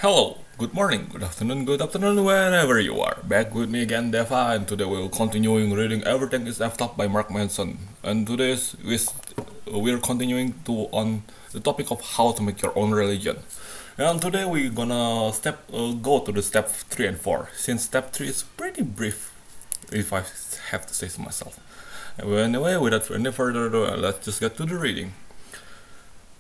Hello, good morning, good afternoon, wherever you are. Back with me again, Dheva, and today we'll continuing reading Everything is Left Up by Mark Manson. And we're continuing to on the topic of how to make your own religion. And today we're gonna go to the step 3 and 4, since step 3 is pretty brief, if I have to say so myself. Anyway, without any further ado, let's just get to the reading.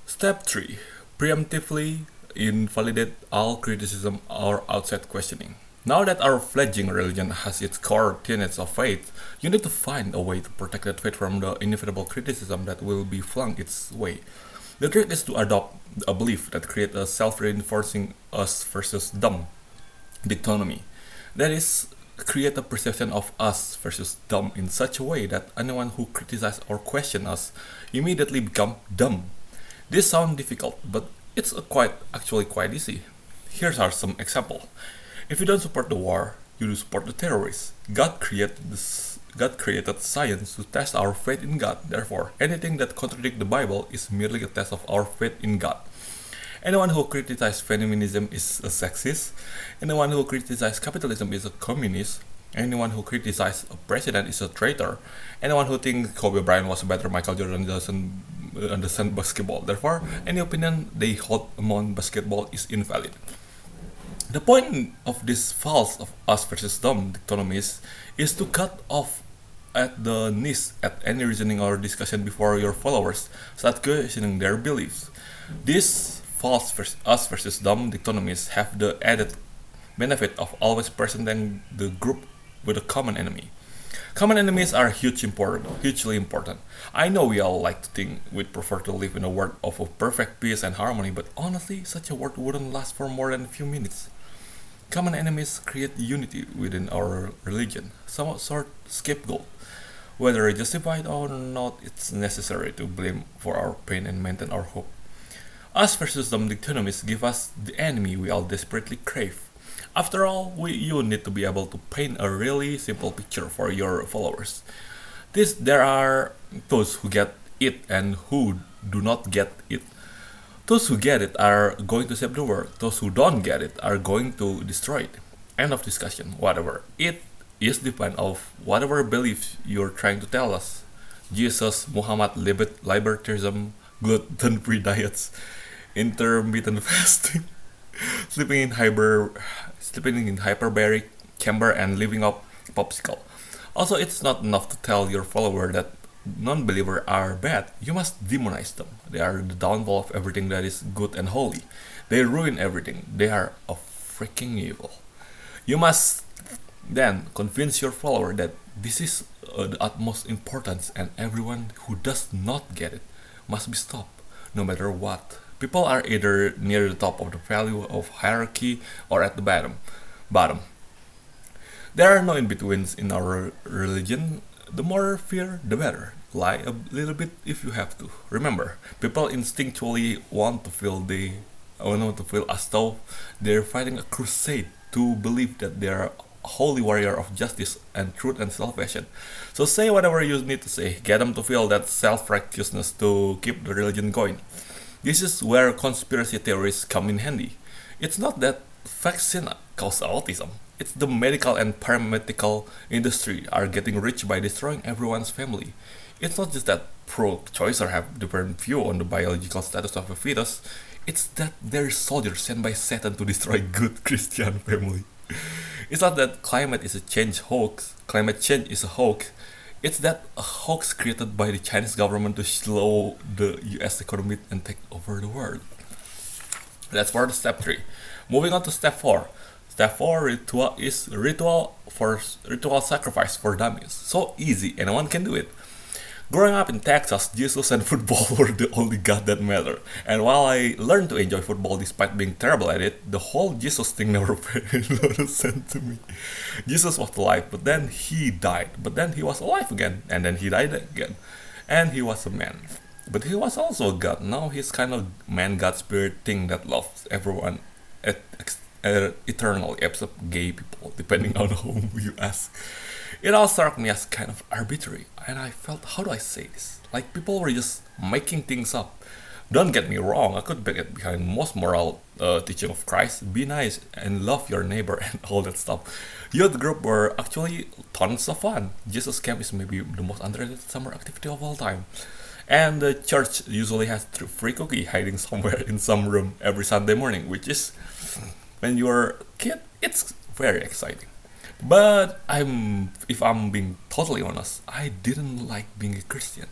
Step 3. Preemptively invalidate all criticism or outside questioning. Now that our fledgling religion has its core tenets of faith, you need to find a way to protect that faith from the inevitable criticism that will be flung its way. The trick is to adopt a belief that creates a self-reinforcing us versus them dichotomy. That is, create a perception of us versus them in such a way that anyone who criticizes or questions us immediately become dumb. This sounds difficult, but it's actually quite easy. Here are some examples. If you don't support the war, you do support the terrorists. God created science to test our faith in God. Therefore, anything that contradicts the Bible is merely a test of our faith in God. Anyone who criticizes feminism is a sexist. Anyone who criticizes capitalism is a communist. Anyone who criticizes a president is a traitor. Anyone who thinks Kobe Bryant was better Michael Jordan doesn't understand basketball. Therefore, any opinion they hold among basketball is invalid. The point of this false of us versus them dichotomies is to cut off at the knees at any reasoning or discussion before your followers start questioning their beliefs. These us versus them dichotomies have the added benefit of always presenting the group with a common enemy. Common enemies are hugely important. I know we all like to think we'd prefer to live in a world of perfect peace and harmony, but honestly, such a world wouldn't last for more than a few minutes. Common enemies create unity within our religion, some sort scapegoat. Whether justified or not, it's necessary to blame for our pain and maintain our hope. Us versus them dichotomies give us the enemy we all desperately crave. After all, you need to be able to paint a really simple picture for your followers. There are those who get it and who do not get it. Those who get it are going to save the world. Those who don't get it are going to destroy it. End of discussion. Whatever. It is the point of whatever beliefs you're trying to tell us. Jesus, Muhammad, libertarianism, gluten-free diets, intermittent fasting, sleeping in hyperbaric chamber and living off popsicle. Also, it's not enough to tell your follower that non-believers are bad. You must demonize them. They are the downfall of everything that is good and holy. They ruin everything. They are a freaking evil. You must then convince your follower that this is the utmost importance and everyone who does not get it must be stopped, no matter what. People are either near the top of the value of hierarchy or at the bottom. There are no in-betweens in our religion. The more fear, the better. Lie a little bit if you have to. Remember, people instinctually want to feel as though they're fighting a crusade to believe that they are a holy warrior of justice and truth and salvation. So say whatever you need to say. Get them to feel that self-righteousness to keep the religion going. This is where conspiracy theories come in handy. It's not that vaccine cause autism. It's the medical and paramedical industry are getting rich by destroying everyone's family. It's not just that pro-choicers have different view on the biological status of a fetus. It's that they're soldiers sent by Satan to destroy good Christian family. It's not that climate change is a hoax. It's that a hoax created by the Chinese government to slow the US economy and take over the world. That's for the step 3. Moving on to step 4. Step 4 ritual sacrifice for dummies. So easy, anyone can do it. Growing up in Texas, Jesus and football were the only god that mattered. And while I learned to enjoy football despite being terrible at it, the whole Jesus thing never made a lot of sense to me. Jesus was alive, but then he died. But then he was alive again, and then he died again. And he was a man. But he was also a god. Now he's kind of man-god spirit thing that loves everyone eternally, except gay people, depending on whom you ask. It all struck me as kind of arbitrary, and I felt, how do I say this? Like people were just making things up. Don't get me wrong, I could get behind most moral teaching of Christ, be nice and love your neighbor and all that stuff. Youth group were actually tons of fun. Jesus camp is maybe the most underrated summer activity of all time. And the church usually has free cookie hiding somewhere in some room every Sunday morning, which is, when you're a kid, it's very exciting. But if I'm being totally honest, I didn't like being a Christian.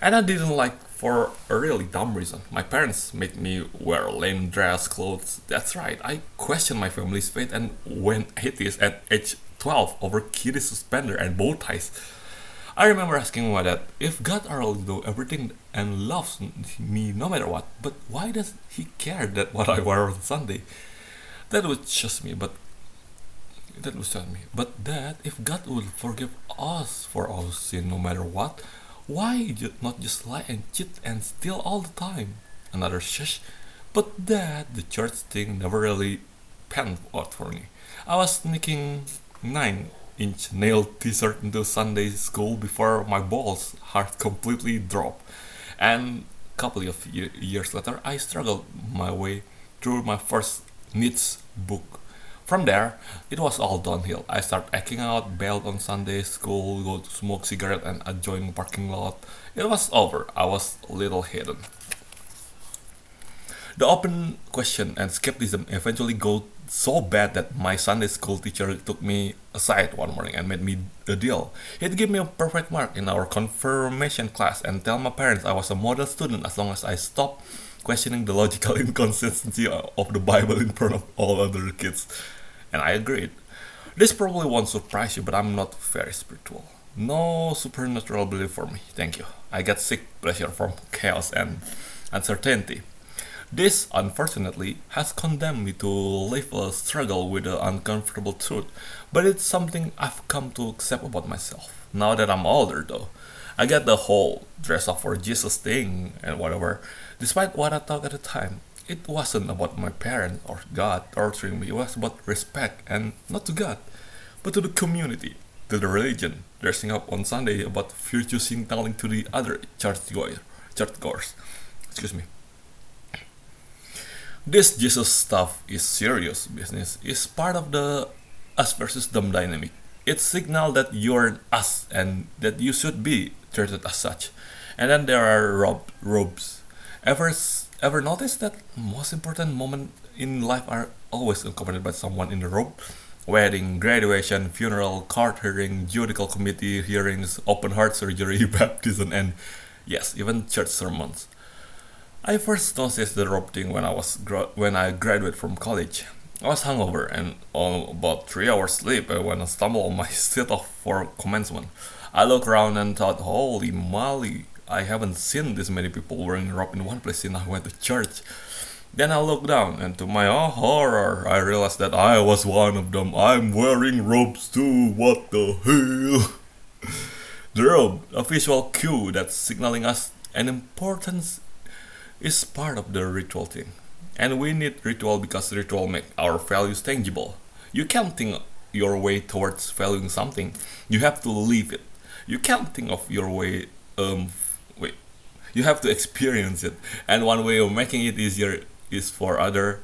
And I didn't like for a really dumb reason. My parents made me wear lame dress clothes. That's right, I questioned my family's faith and went atheist at age 12 over kiddie suspender and bow ties. I remember asking my dad if God already knows everything and loves me no matter what, but why does he care that what I wear on Sunday? That would just me, but that would shut me. But Dad, if God will forgive us for our sin no matter what, why not just lie and cheat and steal all the time? Another shush. But Dad, the church thing never really panned out for me. I was sneaking 9-inch nail t-shirt into Sunday school before my balls heart completely dropped. And a couple of years later, I struggled my way through my first Nietzsche book. From there, it was all downhill. I started acting out, bailed on Sunday school, go to smoke cigarette and adjoining parking lot. It was over. I was a little hidden. The open question and skepticism eventually got so bad that my Sunday school teacher took me aside one morning and made me a deal. He'd give me a perfect mark in our confirmation class and tell my parents I was a model student as long as I stopped questioning the logical inconsistency of the Bible in front of all other kids. And I agreed. This probably won't surprise you, but I'm not very spiritual. No supernatural belief for me, thank you. I get sick pleasure from chaos and uncertainty. This, unfortunately, has condemned me to live a struggle with the uncomfortable truth, but it's something I've come to accept about myself. Now that I'm older, though, I get the whole dress up for Jesus thing and whatever. Despite what I thought at the time, it wasn't about my parents or God torturing me. It was about respect, and not to God, but to the community, to the religion. Dressing up on Sunday about virtue signaling to the other churchgoers. Excuse me. This Jesus stuff is serious business. It's part of the us versus them dynamic. It signals that you're an us and that you should be treated as such. And then there are robes. Ever notice that most important moments in life are always accompanied by someone in the robe? Wedding, graduation, funeral, court hearing, judicial committee hearings, open heart surgery, baptism, and yes, even church sermons. I first noticed the robe thing when I graduated from college. I was hungover and on about 3 hours sleep when I stumbled on my set off for commencement. I looked around and thought, holy moly, I haven't seen this many people wearing a robe in one place since I went to church. Then I looked down, and to my horror, I realized that I was one of them. I'm wearing robes too, what the hell? The robe, a visual cue that's signaling us an importance, is part of the ritual thing. And we need ritual because ritual make our values tangible. You can't think your way towards valuing something. You have to live it. You can't think of your way you have to experience it, and one way of making it easier is for other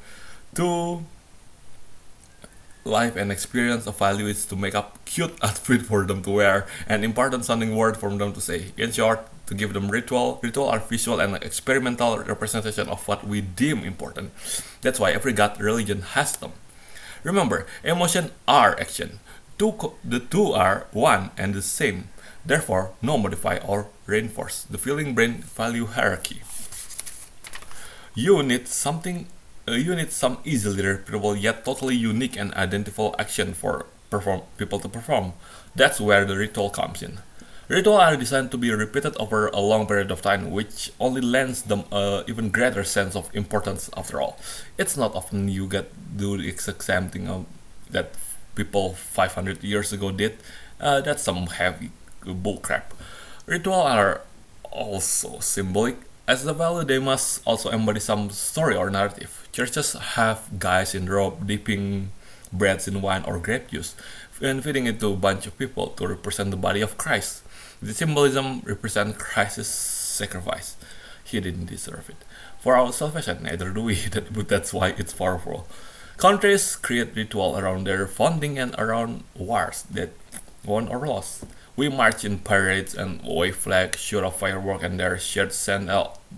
to live and experience a value is to make up cute outfit for them to wear and important sounding word for them to say. In short, to give them ritual are visual and experimental representation of what we deem important. That's why every God religion has them. Remember, emotion are action. The two are one and the same. Therefore, no modify or reinforce the feeling brain value hierarchy. You need some easily repeatable yet totally unique and identifiable action for people to perform. That's where the ritual comes in. Rituals are designed to be repeated over a long period of time, which only lends them an even greater sense of importance after all. It's not often you do the exact same thing that people 500 years ago did. That's some heavy bullcrap. Rituals are also symbolic. As the value, they must also embody some story or narrative. Churches have guys in robe dipping breads in wine or grape juice and feeding it to a bunch of people to represent the body of Christ. The symbolism represents Christ's sacrifice. He didn't deserve it. for our salvation, neither do we, but that's why it's powerful. Countries create ritual around their founding and around wars that won or lost. We march in parades and wave flags, shoot off fireworks, and their shared sense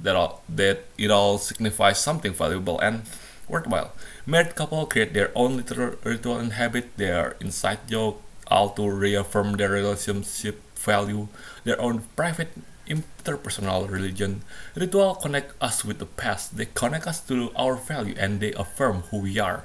that it all signifies something valuable and worthwhile. Married couple create their own little ritual and habit, their inside joke, all to reaffirm their relationship value, their own private interpersonal religion. Ritual connect us with the past, they connect us to our value, and they affirm who we are.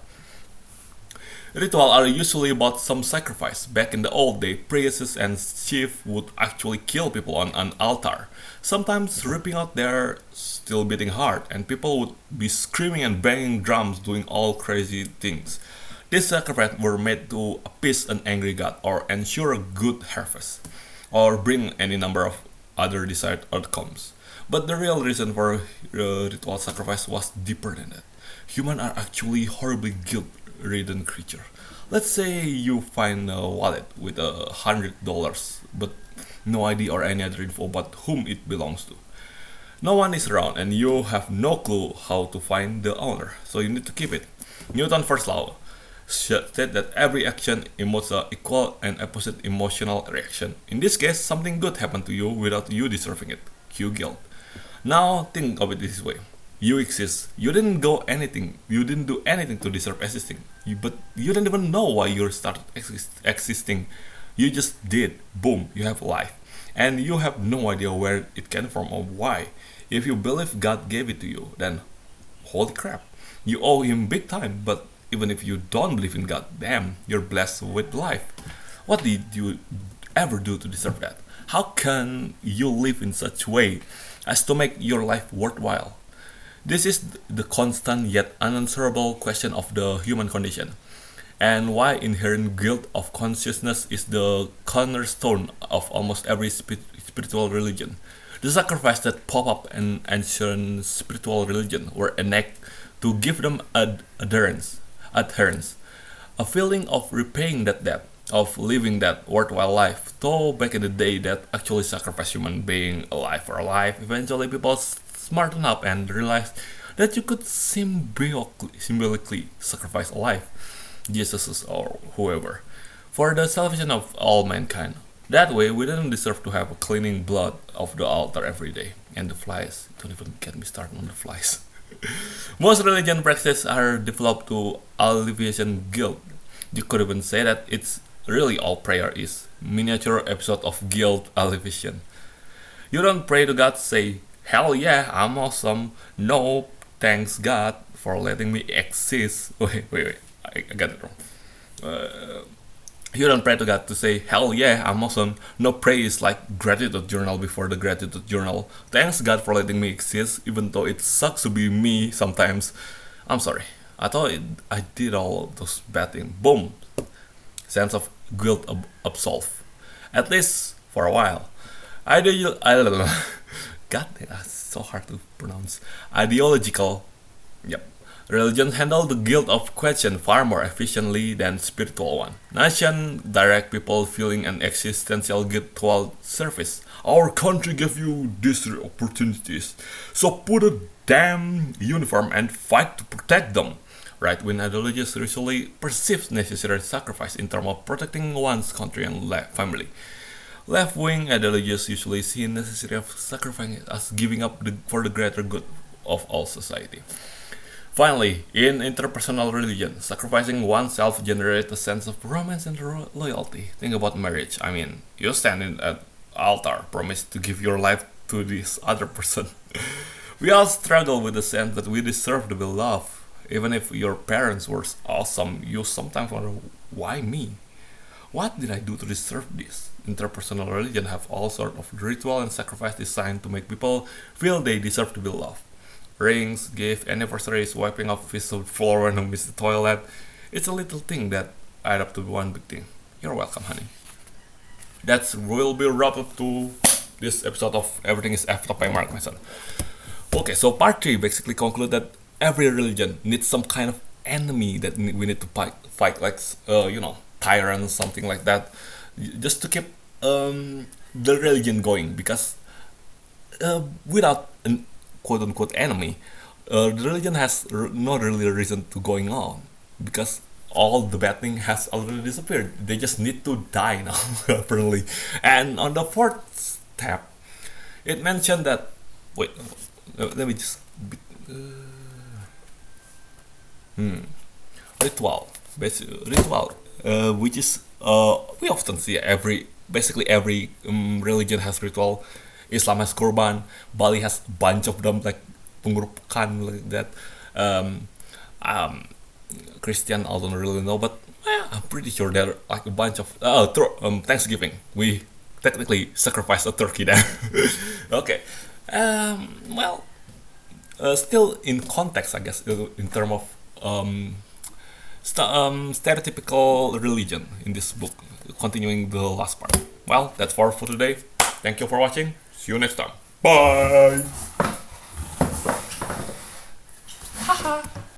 Rituals are usually about some sacrifice. Back in the old days, priests and chiefs would actually kill people on an altar, sometimes ripping out their still beating heart, and people would be screaming and banging drums, doing all crazy things. These sacrifices were made to appease an angry god, or ensure a good harvest, or bring any number of other desired outcomes. But the real reason for ritual sacrifice was deeper than that. Humans are actually horribly guilt-ridden creatures. Let's say you find a wallet with $100, but no ID or any other info about whom it belongs to. No one is around, and you have no clue how to find the owner, so you need to keep it. Newton's first law said that every action emotes an equal and opposite emotional reaction. In this case, something good happened to you without you deserving it. Cue guilt. Now think of it this way. You exist. You didn't go anything. You didn't do anything to deserve existing. But you don't even know why you started existing. You just did. Boom, you have life. And you have no idea where it came from or why. If you believe God gave it to you, then holy crap. You owe him big time, but even if you don't believe in God, damn, you're blessed with life. What did you ever do to deserve that? How can you live in such way as to make your life worthwhile? This is the constant yet unanswerable question of the human condition, and why inherent guilt of consciousness is the cornerstone of almost every spiritual religion. The sacrifice that pop up in ancient spiritual religion were enacted to give them adherence, a feeling of repaying that debt, of living that worthwhile life. Though back in the day, that actually sacrificed human being alive for life. Eventually, people smarten up and realize that you could symbolically sacrifice a life, Jesus or whoever, for the salvation of all mankind. That way, we didn't deserve to have a cleaning blood of the altar every day. And the flies, don't even get me started on the flies. Most religion practices are developed to alleviation guilt. You could even say that it's really all prayer is miniature episode of guilt alleviation. You don't pray to God, say, "Hell yeah, I'm awesome." No, thanks God for letting me exist. Wait, I got it wrong. You don't pray to God to say, "Hell yeah, I'm awesome." No, praise like gratitude journal before the gratitude journal. Thanks God for letting me exist, even though it sucks to be me sometimes. I'm sorry. I thought I did all those bad things. Boom. Sense of guilt absolved. At least for a while. I don't know. God, that's so hard to pronounce. Ideological. Yep. Religion handle the guilt of question far more efficiently than spiritual one. Nation direct people feeling an existential guilt toward service. Our country gave you these opportunities, so put a damn uniform and fight to protect them. Right-wing ideologies usually perceive necessary sacrifice in terms of protecting one's country and family. Left-wing ideologies usually see necessary of sacrificing as giving up for the greater good of all society. Finally, in interpersonal religion, sacrificing oneself generates a sense of romance and loyalty. Think about marriage. I mean, you stand in an altar, promise to give your life to this other person. We all struggle with the sense that we deserve to be loved. Even if your parents were awesome, you sometimes wonder, why me? What did I do to deserve this? Interpersonal religion have all sorts of ritual and sacrifice designed to make people feel they deserve to be loved. Rings, gifts, anniversaries, wiping off the floor when you miss the toilet. It's a little thing that add up to one big thing. You're welcome, honey. That's will be wrap up to this episode of Everything is Effed Up by Mark Mason. Okay, so part 3 basically conclude that every religion needs some kind of enemy that we need to fight like, tyrants, something like that, just to keep the religion going, because without an quote-unquote enemy, the religion has not really a reason to going on because all the bad thing has already disappeared. They just need to die now, apparently. And on the fourth step, it mentioned that. Wait, let me just. Ritual, ritual, which is we often see basically every religion has ritual. Islam has kurban, Bali has a bunch of them like pengurukan like that. Um, um, Christian, I don't really know, but I'm pretty sure there are like a bunch of Thanksgiving. We technically sacrifice a turkey there. Okay, well, still in context, I guess, in terms of stereotypical religion in this book. Continuing the last part. Well, that's all for today. Thank you for watching. See you next time. Bye.